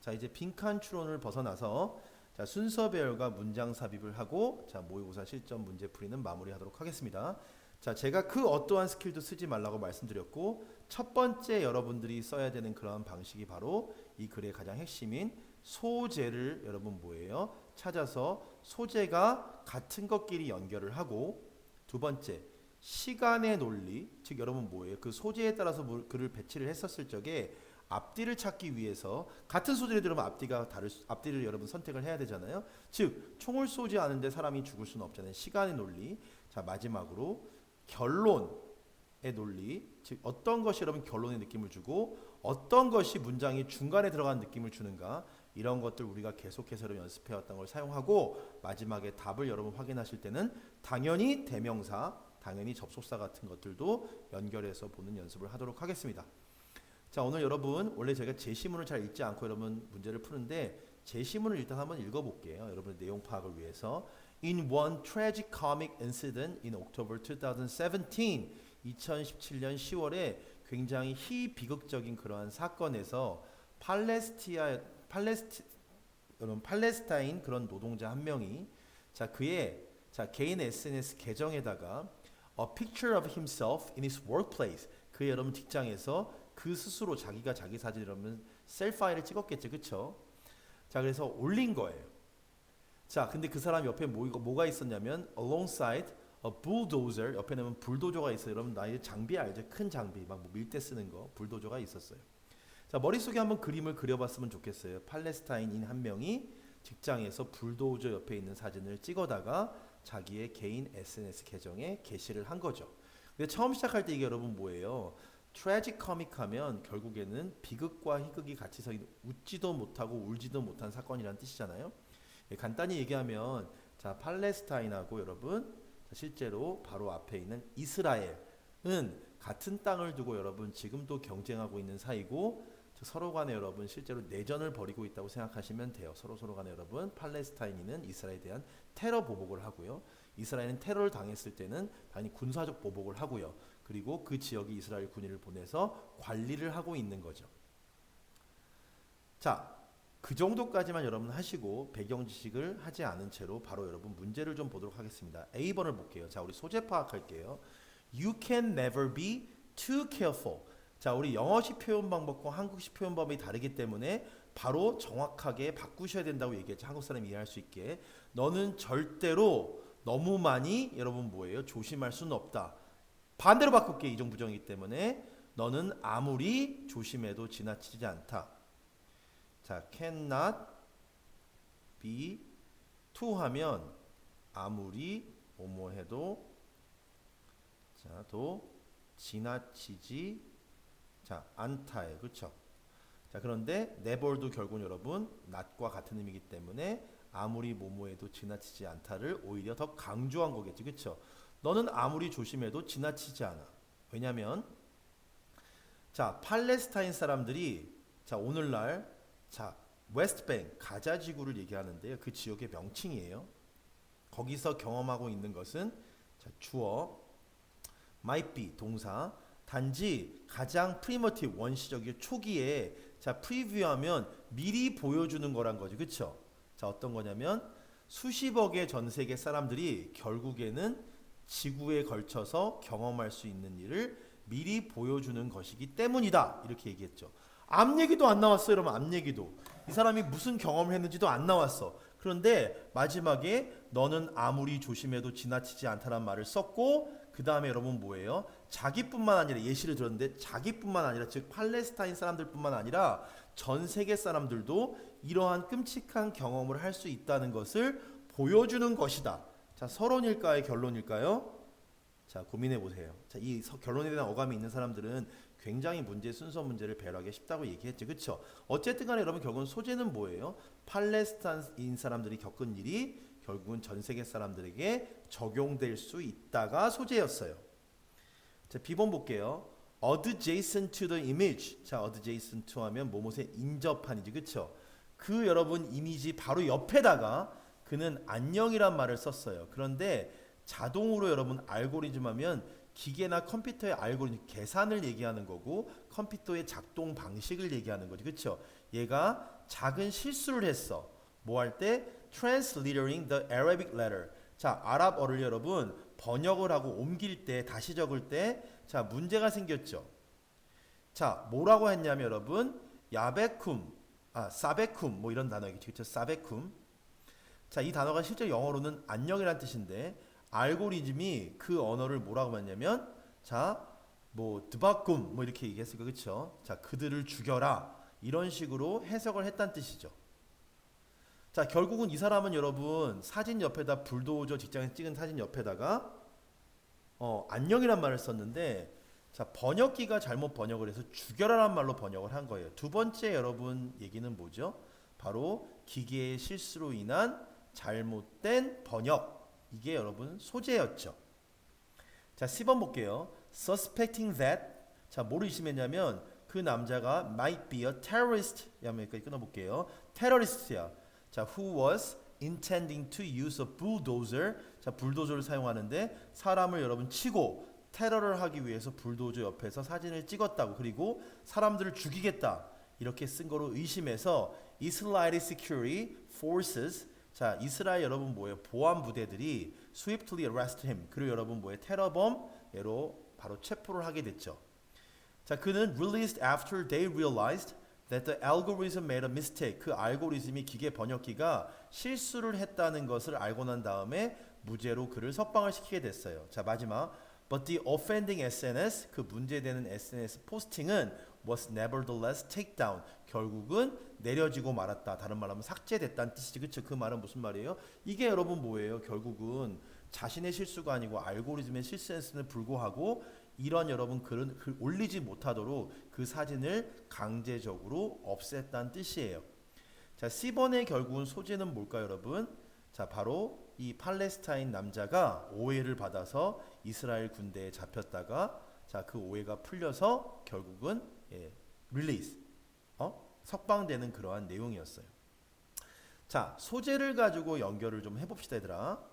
자, 이제 빈칸 추론을 벗어나서 자, 순서 배열과 문장 삽입을 하고 자, 모의고사 실전 문제 풀이는 마무리하도록 하겠습니다. 자, 제가 그 어떠한 스킬도 쓰지 말라고 말씀드렸고 첫 번째 여러분들이 써야 되는 그러한 방식이 바로 이 글의 가장 핵심인 소재를 여러분 뭐예요? 찾아서 소재가 같은 것끼리 연결을 하고 두 번째 시간의 논리, 즉 여러분 뭐예요? 그 소재에 따라서 글을 배치를 했었을 적에 앞뒤를 찾기 위해서 같은 소재를 들으면 앞뒤를 여러분 선택을 해야 되잖아요. 즉 총을 쏘지 않은데 사람이 죽을 수는 없잖아요. 시간의 논리. 자, 마지막으로 결론의 논리. 즉 어떤 것이 여러분 결론의 느낌을 주고 어떤 것이 문장의 중간에 들어간 느낌을 주는가, 이런 것들 우리가 계속해서 연습해왔던 걸 사용하고 마지막에 답을 여러분 확인하실 때는 당연히 대명사, 당연히 접속사 같은 것들도 연결해서 보는 연습을 하도록 하겠습니다. 자, 오늘 여러분 원래 제가 제시문을 잘 읽지 않고 여러분 문제를 푸는데 제시문을 일단 한번 읽어볼게요. 여러분의 내용 파악을 위해서. In one tragic comic incident in October 2017, 2017년 10월에 굉장히 희비극적인 그러한 사건에서 팔레스타인 그런 노동자 한 명이 자, 그의 개인 SNS 계정에다가 a picture of himself in his workplace, 그 여러분 직장에서 그 스스로 자기가 자기 사진 여러분 셀파이를 찍었겠죠, 그쵸? 자, 그래서 올린 거예요. 자, 근데 그 사람 옆에 뭐가 있었냐면 alongside a bulldozer, 옆에는 불도저가 있어요. 여러분 나의 장비 알죠? 큰 장비, 막 밀 때 쓰는 거, 불도저가 있었어요. 자, 머릿속에 한번 그림을 그려봤으면 좋겠어요. 팔레스타인인 한 명이 직장에서 불도저 옆에 있는 사진을 찍어다가 자기의 개인 SNS 계정에 게시를 한 거죠. 근데 처음 시작할 때 이게 여러분 뭐예요? 트래직 코믹 하면 결국에는 비극과 희극이 같이 서 있는, 웃지도 못하고 울지도 못한 사건이라는 뜻이잖아요. 간단히 얘기하면 자, 팔레스타인하고 여러분 실제로 바로 앞에 있는 이스라엘은 같은 땅을 두고 여러분 지금도 경쟁하고 있는 사이고 서로 간에 여러분 실제로 내전을 벌이고 있다고 생각하시면 돼요. 서로 간에 여러분 팔레스타인인은 이스라엘에 대한 테러 보복을 하고요. 이스라엘은 테러를 당했을 때는 당연히 군사적 보복을 하고요. 그리고 그 지역에 이스라엘 군인을 보내서 관리를 하고 있는 거죠. 자, 그 정도까지만 여러분 하시고 배경 지식을 하지 않은 채로 바로 여러분 문제를 좀 보도록 하겠습니다. A번을 볼게요. 자, 우리 소재 파악할게요. You can never be too careful. 자, 우리 영어식 표현 방법과 한국식 표현 방법이 다르기 때문에 바로 정확하게 바꾸셔야 된다고 얘기했죠. 한국 사람이 이해할 수 있게. 너는 절대로 너무 많이 여러분 뭐예요? 조심할 수는 없다. 반대로 바꿀게. 이정부정이기 때문에 너는 아무리 조심해도 지나치지 않다. 자, cannot be too 하면 아무리 뭐뭐 해도 자, 도 지나치지 자, 않다예요. 그렇죠? 자, 그런데 never도 결국은 여러분 not과 같은 의미이기 때문에 아무리 뭐뭐해도 지나치지 않다를 오히려 더 강조한 거겠죠. 그렇죠? 너는 아무리 조심해도 지나치지 않아. 왜냐면 자, 팔레스타인 사람들이 자, 오늘날 자, 웨스트뱅크 가자 지구를 얘기하는데요. 그 지역의 명칭이에요. 거기서 경험하고 있는 것은 자, 주어 might be 동사, 단지 가장 프리머티브 원시적이고 초기에 자, 프리뷰하면 미리 보여주는 거란 거죠. 그렇죠? 자, 어떤 거냐면 수십억의 전 세계 사람들이 결국에는 지구에 걸쳐서 경험할 수 있는 일을 미리 보여주는 것이기 때문이다. 이렇게 얘기했죠. 앞 얘기도 안 나왔어요. 여러분, 앞 얘기도. 이 사람이 무슨 경험을 했는지도 안 나왔어. 그런데 마지막에 너는 아무리 조심해도 지나치지 않다는 말을 썼고 그 다음에 여러분 뭐예요? 자기뿐만 아니라 예시를 들었는데 자기뿐만 아니라 즉 팔레스타인 사람들뿐만 아니라 전 세계 사람들도 이러한 끔찍한 경험을 할 수 있다는 것을 보여주는 것이다. 자, 서론일까요? 결론일까요? 자, 고민해 보세요. 자, 이 결론에 대한 어감이 있는 사람들은 굉장히 순서 문제를 배열하기 쉽다고 얘기했죠. 그렇죠? 어쨌든 간에 여러분 결국은 소재는 뭐예요? 팔레스타인 사람들이 겪은 일이 결국은 전 세계 사람들에게 적용될 수 있다가 소재였어요. 자, B번 볼게요. adjacent to the image. 자, adjacent to 하면 뭐뭐에 인접한이지. 그렇죠? 그 여러분 이미지 바로 옆에다가 그는 안녕이란 말을 썼어요. 그런데 자동으로 여러분 알고리즘 하면 기계나 컴퓨터의 알고리즘 계산을 얘기하는 거고 컴퓨터의 작동 방식을 얘기하는 거죠. 그렇죠? 얘가 작은 실수를 했어. 뭐 할 때? transliterating the Arabic letter. 자, 아랍어를 여러분 번역을 하고 옮길 때, 다시 적을 때, 자, 문제가 생겼죠. 자, 뭐라고 했냐면 여러분, 야베쿰, 사베쿰, 뭐 이런 단어겠죠. 그렇죠? 사베쿰. 자, 이 단어가 실제 영어로는 안녕이란 뜻인데, 알고리즘이 그 언어를 뭐라고 했냐면, 자, 뭐 드바쿰, 뭐 이렇게 얘기했을 거, 그렇죠? 자, 그들을 죽여라. 이런 식으로 해석을 했단 뜻이죠. 자, 결국은 이 사람은 여러분 사진 옆에다 불도저 직장에서 찍은 사진 옆에다가 안녕이란 말을 썼는데, 자, 번역기가 잘못 번역을 해서 죽여라란 말로 번역을 한 거예요. 두 번째 여러분 얘기는 뭐죠? 바로 기계의 실수로 인한 잘못된 번역. 이게 여러분 소재였죠. 자, 10번 볼게요. Suspecting that. 자, 뭐를 의심했냐면 그 남자가 might be a terrorist. 여기까지 끊어볼게요. 테러리스트야. 자, who was intending to use a bulldozer. 자, 불도저를 사용하는데 사람을 여러분 치고 테러를 하기 위해서 불도저 옆에서 사진을 찍었다고, 그리고 사람들을 죽이겠다 이렇게 쓴 거로 의심해서 Israeli security forces. 자, 이스라엘 여러분 뭐예요? 보안 부대들이 swiftly arrest him. 그리고 여러분 뭐예요? 테러범,얘로 바로 체포를 하게 됐죠. 자, 그는 released after they realized that the algorithm made a mistake. 그 알고리즘이 기계 번역기가 실수를 했다는 것을 알고 난 다음에 무죄로 그를 석방을 시키게 됐어요. 자, 마지막. But the offending SNS, 그 문제되는 SNS 포스팅은 was nevertheless taken down. 결국은 내려지고 말았다. 다른 말로 하면 삭제됐다는 뜻이지. 그쵸? 그 말은 무슨 말이에요? 이게 여러분 뭐예요? 결국은 자신의 실수가 아니고 알고리즘의 실수였음에도 불구하고 이런 여러분 글을 올리지 못하도록 그 사진을 강제적으로 없앴다는 뜻이에요. 자, C번의 결국은 소재는 뭘까요, 여러분? 자, 바로 이 팔레스타인 남자가 오해를 받아서 이스라엘 군대에 잡혔다가, 자, 그 오해가 풀려서 결국은 릴리즈, 석방되는 그러한 내용이었어요. 자, 소재를 가지고 연결을 좀 해봅시다, 얘들아.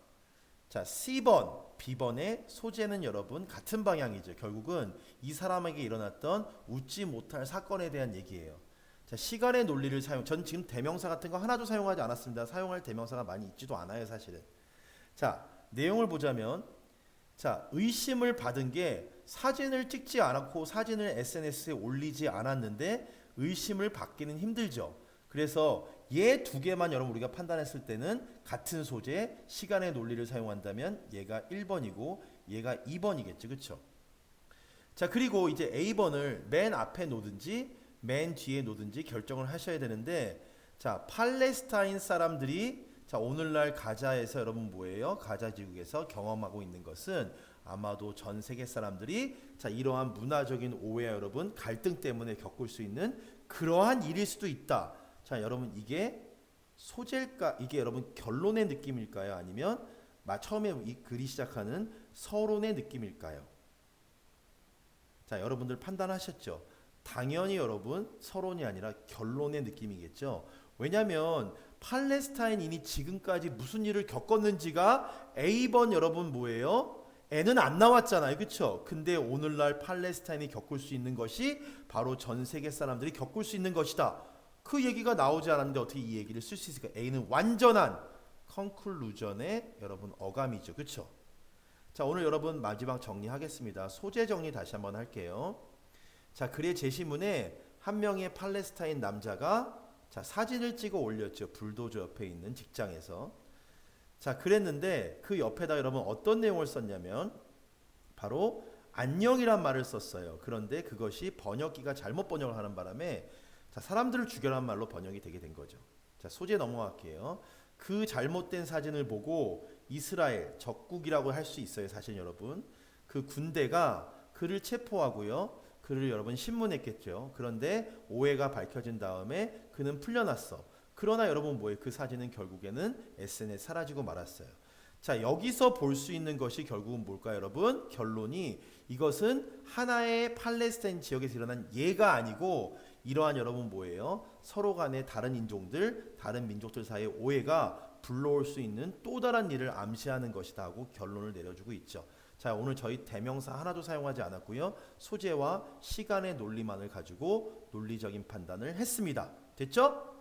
자, C번, B번의 소재는 여러분 같은 방향이죠. 결국은 이 사람에게 일어났던 웃지 못할 사건에 대한 얘기예요. 자, 시간의 논리를 전 지금 대명사 같은 거 하나도 사용하지 않았습니다. 사용할 대명사가 많이 있지도 않아요, 사실은. 자, 내용을 보자면, 자, 의심을 받은 게 사진을 찍지 않았고 사진을 SNS에 올리지 않았는데 의심을 받기는 힘들죠. 그래서 얘 두 개만 여러분 우리가 판단했을 때는 같은 소재, 시간의 논리를 사용한다면 얘가 1번이고 얘가 2번이겠죠. 그렇죠? 자, 그리고 이제 A번을 맨 앞에 놓든지 맨 뒤에 놓든지 결정을 하셔야 되는데, 자, 팔레스타인 사람들이 자, 오늘날 가자에서 여러분 뭐예요? 가자 지국에서 경험하고 있는 것은 아마도 전 세계 사람들이 자, 이러한 문화적인 오해와 여러분 갈등 때문에 겪을 수 있는 그러한 일일 수도 있다. 자, 여러분 이게 소재일까? 이게 여러분 결론의 느낌일까요? 아니면 처음에 이 글이 시작하는 서론의 느낌일까요? 자, 여러분들 판단하셨죠? 당연히 여러분 서론이 아니라 결론의 느낌이겠죠. 왜냐하면 팔레스타인인이 지금까지 무슨 일을 겪었는지가 A번 여러분 뭐예요? N은 안 나왔잖아요. 그쵸? 근데 오늘날 팔레스타인이 겪을 수 있는 것이 바로 전 세계 사람들이 겪을 수 있는 것이다. 그 얘기가 나오지 않았는데 어떻게 이 얘기를 쓸 수 있을까? A는 완전한 컨클루전의 여러분 어감이죠. 그쵸? 자, 오늘 여러분 마지막 정리하겠습니다. 소재 정리 다시 한번 할게요. 자, 글의 제시문에 한 명의 팔레스타인 남자가 자, 사진을 찍어 올렸죠. 불도저 옆에 있는 직장에서. 자, 그랬는데 그 옆에다 여러분 어떤 내용을 썼냐면 바로 안녕이란 말을 썼어요. 그런데 그것이 번역기가 잘못 번역을 하는 바람에 자, 사람들을 죽여라는 말로 번역이 되게 된 거죠. 자, 소재 넘어갈게요. 그 잘못된 사진을 보고 이스라엘 적국이라고 할 수 있어요. 사실 여러분 그 군대가 그를 체포하고요. 그를 여러분 신문했겠죠. 그런데 오해가 밝혀진 다음에 그는 풀려났어. 그러나 여러분 뭐예요? 그 사진은 결국에는 SNS에 사라지고 말았어요. 자, 여기서 볼 수 있는 것이 결국은 뭘까요, 여러분? 결론이 이것은 하나의 팔레스타인 지역에서 일어난 예가 아니고 이러한 여러분 뭐예요? 서로 간의 다른 인종들, 다른 민족들 사이의 오해가 불러올 수 있는 또 다른 일을 암시하는 것이다 하고 결론을 내려주고 있죠. 자, 오늘 저희 대명사 하나도 사용하지 않았고요. 소재와 시간의 논리만을 가지고 논리적인 판단을 했습니다. 됐죠?